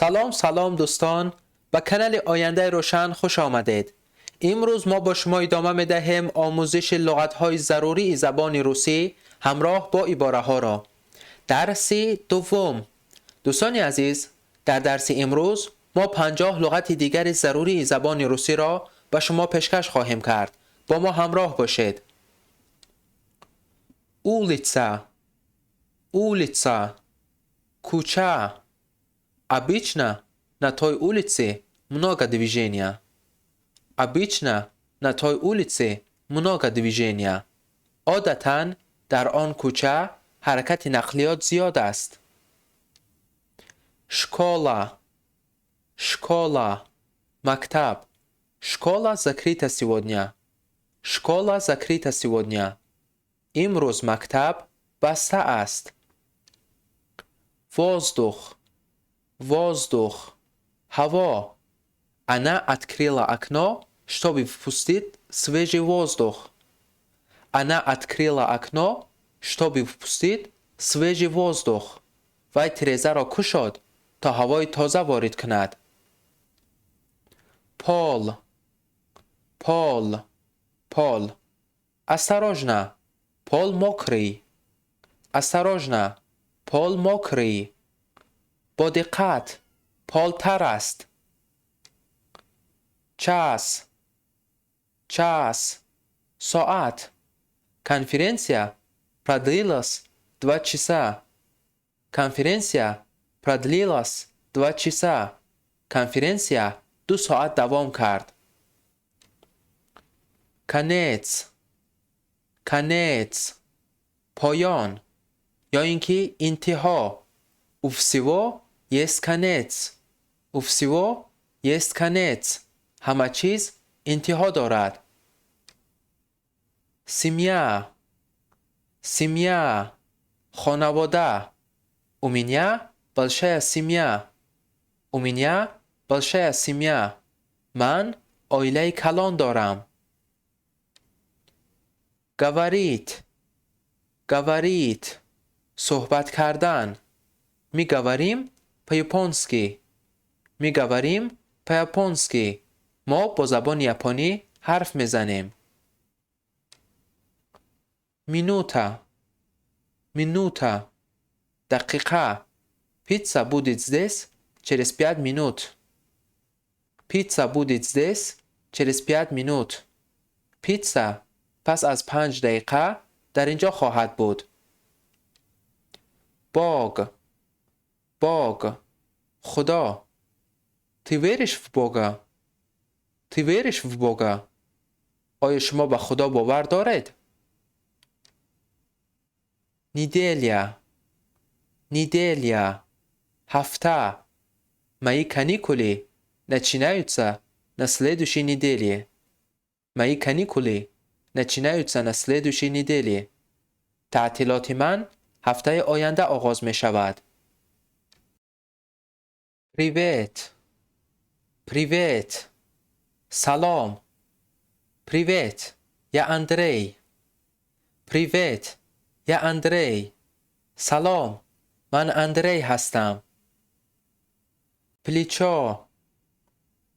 سلام دوستان، به کانال آینده روشن خوش آمدید. امروز ما با شما ادامه می دهیم آموزش لغت‌های ضروری زبان روسی همراه با عباره ها را. درس دوم. دوستان عزیز، در درس امروز ما 50 لغت دیگر ضروری زبان روسی را به شما پیشکش خواهیم کرد. با ما همراه باشید. улица, کوچه. Обычно на той улице много движения. Обычно на той улице много движения. عادتاً در آن کوچه حرکت نقلیات زیاد است. школа, مکتب. Школа закрыта сегодня. Школа закрыта сегодня. امروز مکتب بسته است. воздух, هوا. Она открыла окно, чтобы впустить свежий воздух. Она открыла окно, чтобы впустить свежий воздух. وی تیره‌زه را گشود تا هوای تازه وارد کند. пол. осторожно, пол мокрый. осторожно, пол мокрый. با دقت، پل تر است. час, ساعت. Конференция продлилась 2 часа. Конференция продлилась 2 часа. Конференция 2 ساعت دوام کرد. конец, پایان یا اینکه انتها. У всего есть конец. У всего есть конец. همه چیز انتها دارد. семья, خانواده. У меня большая семья. У меня большая семья. من عائله کلان دارم. говорить, صحبت کردن. Мы говорим по-японски. Мы говорим по-японски. ما با زبان ژاپنی حرف میزنیم. минута, دقیقه. Pizza будет здесь через 5 минут. Pizza будет здесь через 5 минут. پیتزا پس از 5 دقیقه در اینجا خواهد بود. Бог, خدا. Ты веришь в Бога? Ты веришь в Бога? آیا شما به خدا باور دارید؟ неделя, هفته. Мои каникулы начинаются на следующей неделе. Мои каникулы начинаются на следующей неделе. تعطیلات من هفته آینده آغاز می شود. Привет, سلام. Привет, я Андрей. Привет, я Андрей. سلام، من اندری هستم.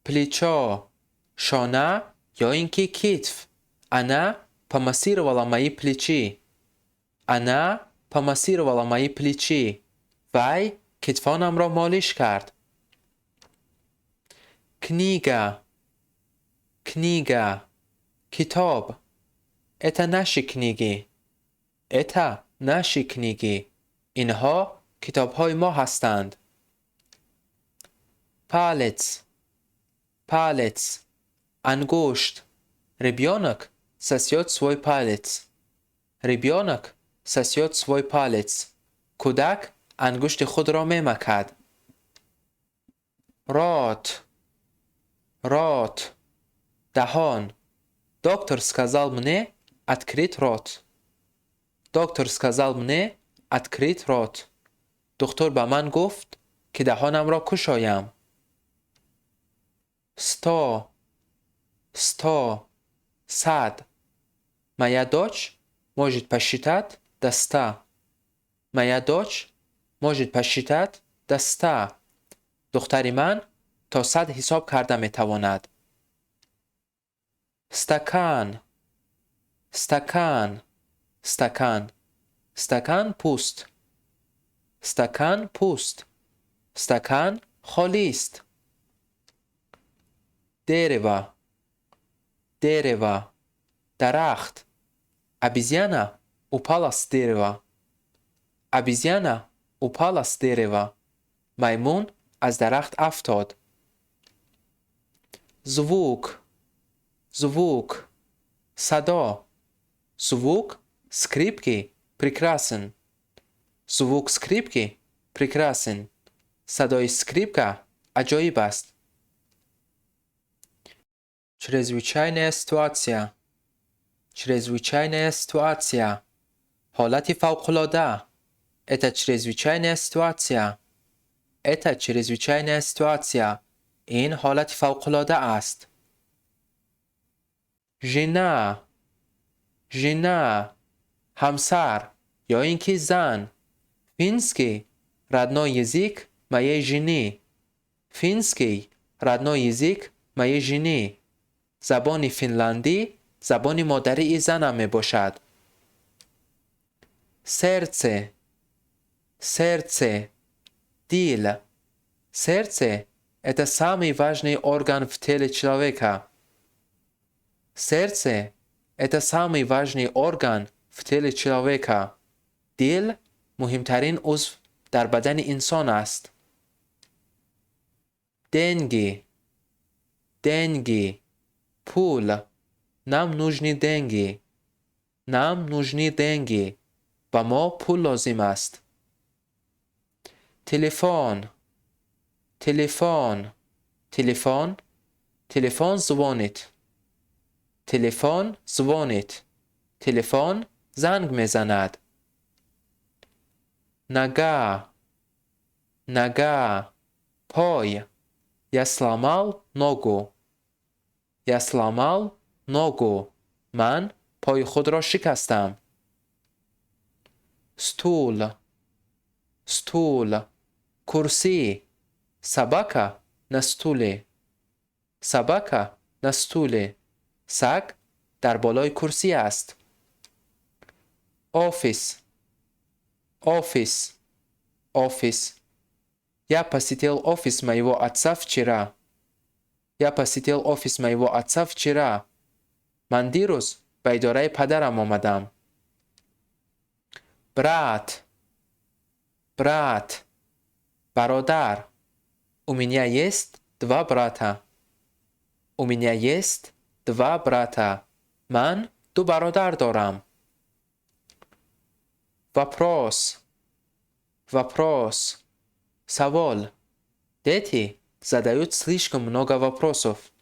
плечо, شانه یا اینکه کتف. Она помассировала мои плечи. Она помассировала мои плечи. وی کتفانم را مالش کرد. книга, کتاب. Это наши книги. Это наши книги. اینها کتاب‌های ما هستند. палец, انگشت. Ребенок сосет свой палец. Ребенок сосет свой палец. کودک انگشت خود را میمکد. рот, دهان. Доктор сказал мне открыть рот. Доктор сказал мне открыть рот. دکتر به من گفت که دهانم را گشایم. сто, صد. Моя дочь может посчитать до 100. Моя дочь может посчитать до 100. دختر من تا 100 حساب کرده می تواند. استکان استکان استکان استکان پوست استکان پوست استکان خالی است. дерево дерево درخت. обезьяна упала с дерева. обезьяна упала с дерева. میمون از درخت افتاد. звук звук صدا. звук скрипки прекрасен. звук скрипки прекрасен. صدای скрипка عجایب است. чрезвычайная ситуация чрезвычайная ситуация حالت فوق‌العاده. это чрезвычайная ситуация это чрезвычайная ситуация این حالت فوق‌العاده است. жена жена همسر یا اینکه زن. финский родной язык моей жены. финский родной язык моей жены. زبان فنلاندی زبان مادری زنم می باشد. сердце сердце диль. сердце это самый важный орган в теле человека. сердце это самый важный орган в теле человека. диль مهمترین عضو در بدن انسان است. деньги деньги پول. нам нужны деньги нам нужны деньги. با ما پول لازم است. تلفن تلفن تلفن تلفن звонит تلفن звонит تلفن زنگ میزند. нога нога پای. я сломал ногу я сломал ногу. من پای خود را شکستم. стул стул کرسی. собака на стуле собака на стуле. سگ در بالای کرسی است. офис офис офис я посетил офис моего отца вчера я посетил офис моего отца вчера. من دیروز به اداره پدرم آمدم. брат брат برادر. у меня есть два брата у меня есть два брата. من دو برادر دارم. вопрос вопрос سوال. дети задают слишком много вопросов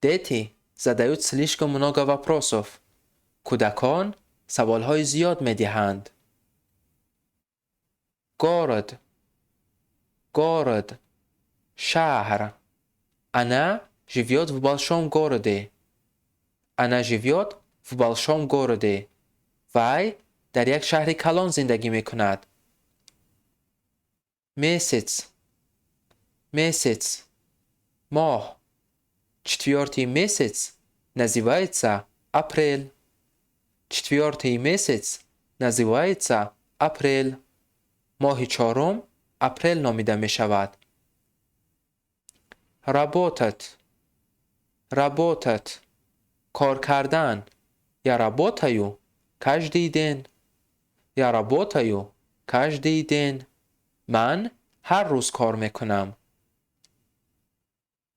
дети задают слишком много вопросов. کودکان سوالهای زیاد می‌دهند. город город شهر. она живет в большом городе она живет в большом городе. وی در یک شهر کلان زندگی می‌کند. месяц месяц ماه. четвертый месяц называется апрель четвертый месяц называется апрель. ماه چهارم اپریل نامیده می شود. работать работать کار کردن. я работаю каждый день я работаю каждый день. من هر روز کار میکنم.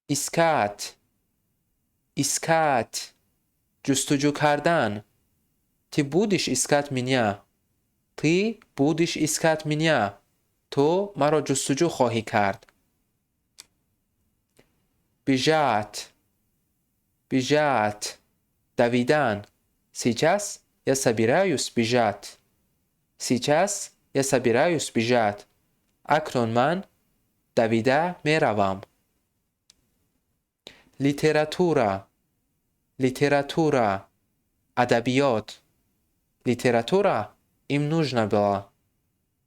искать искать جستجو کردن. ты будешь искать меня ты будешь искать меня. تو مرا جستجو خواهی کرد. бежать бежать دویدن. сейчас я собираюсь бежать сейчас я собираюсь бежать. اکنون من دویده میروم. литература литература ادبیات. литература им нужна была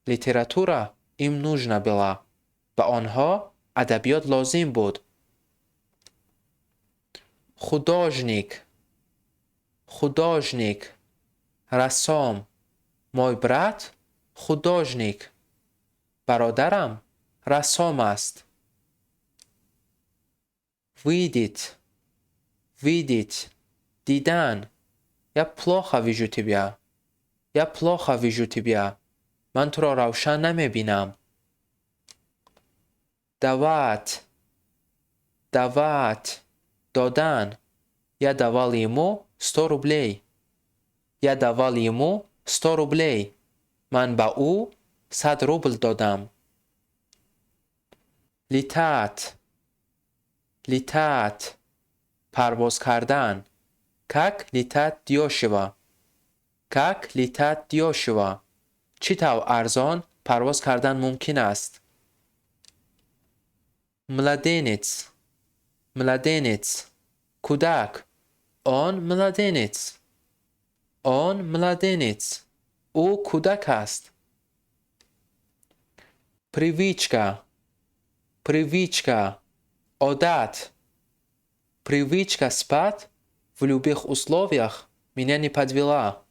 литература им нужна была. به آنها ادبیات لازم بود. خوداژنیک، خوداژنیک، رسام. مای برات خوداژنیک. برادرم رسام است. ویدیت، ویدیت، دیدن. Я плохо вижу тебя. Я плохо вижу тебя. من تو را روشن نمیبینم. давать، давать، دادن. Я давал ему 100 рублей. Я давал ему 100 рублей. من با او 100 روبل دادم. لتات، لتات، پرواز کردن. как летать дешево. как летать дешево. چی طور ارزان پرواز کردن ممکن است. ملادینیц، ملادینیц، کودک. آن ملادینیц. آن ملادینیц. او کودک است. привычка، привычка، عادت. привычка спать в любых условиях меня не подвела.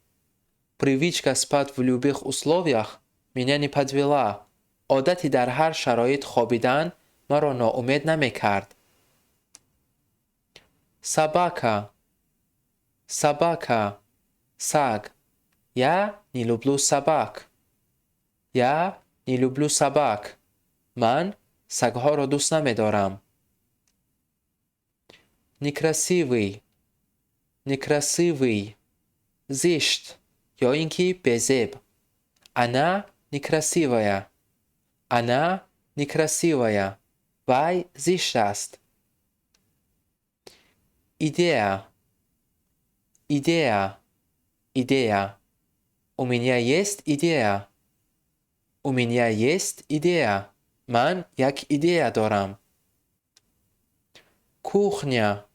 привычка спать в любых условиях меня не подвела. عادتی در هر شرایط خوابیدن مرا ناامید نمی‌کرد. собака، собака، سگ. Я не люблю собак. Я не люблю собак. من سگ‌ها را دوست نمی‌دارم. некрасивый، некрасивый، زشت یا اینکه بزب. она некрасивая. она некрасивая. وای زشت است. идея، идея، идея. у меня есть идея. у меня есть идея. من یک ایده دارم. кухня،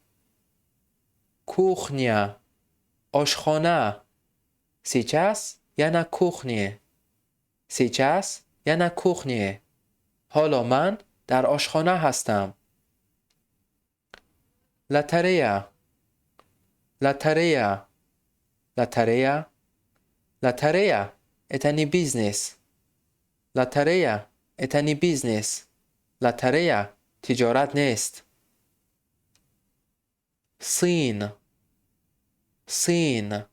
кухня، آشخانه. сейчас я на кухне. сейчас я на кухне. حالا من در آشخانه هستم. لاتاریا، لاتاریا، لاتاریا. لاتاریا это не бизнес. لاتاریا это не бизнес. لاتاریا تجارت نیست. сын، сын،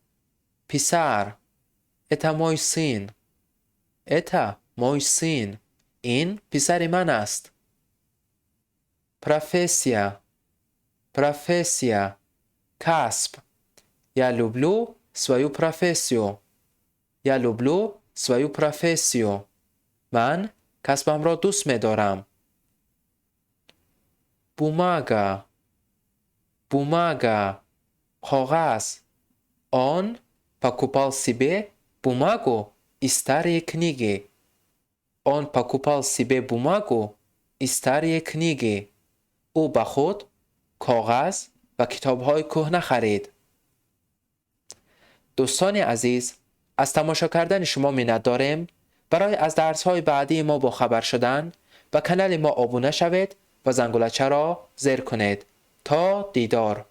پسر. это мой сын. это мой сын. این پسر من است. профессия، профессия، کسب. я люблю свою профессию. я люблю свою профессию. من کسبم را دوست می‌دارم. бумага، бумага، кағаз. он покупал себе бумагу и старые книги. он покупал себе бумагу и старые книги. او با خود کاغذ و کتاب‌های کهنه خرید. دوستان عزیز، از تماشا کردن شما منت داریم. برای از درس‌های بعدی ما با خبر شدن و کانال ما ابونه شوید و زنگولچه را زیر کنید. تا دیدار.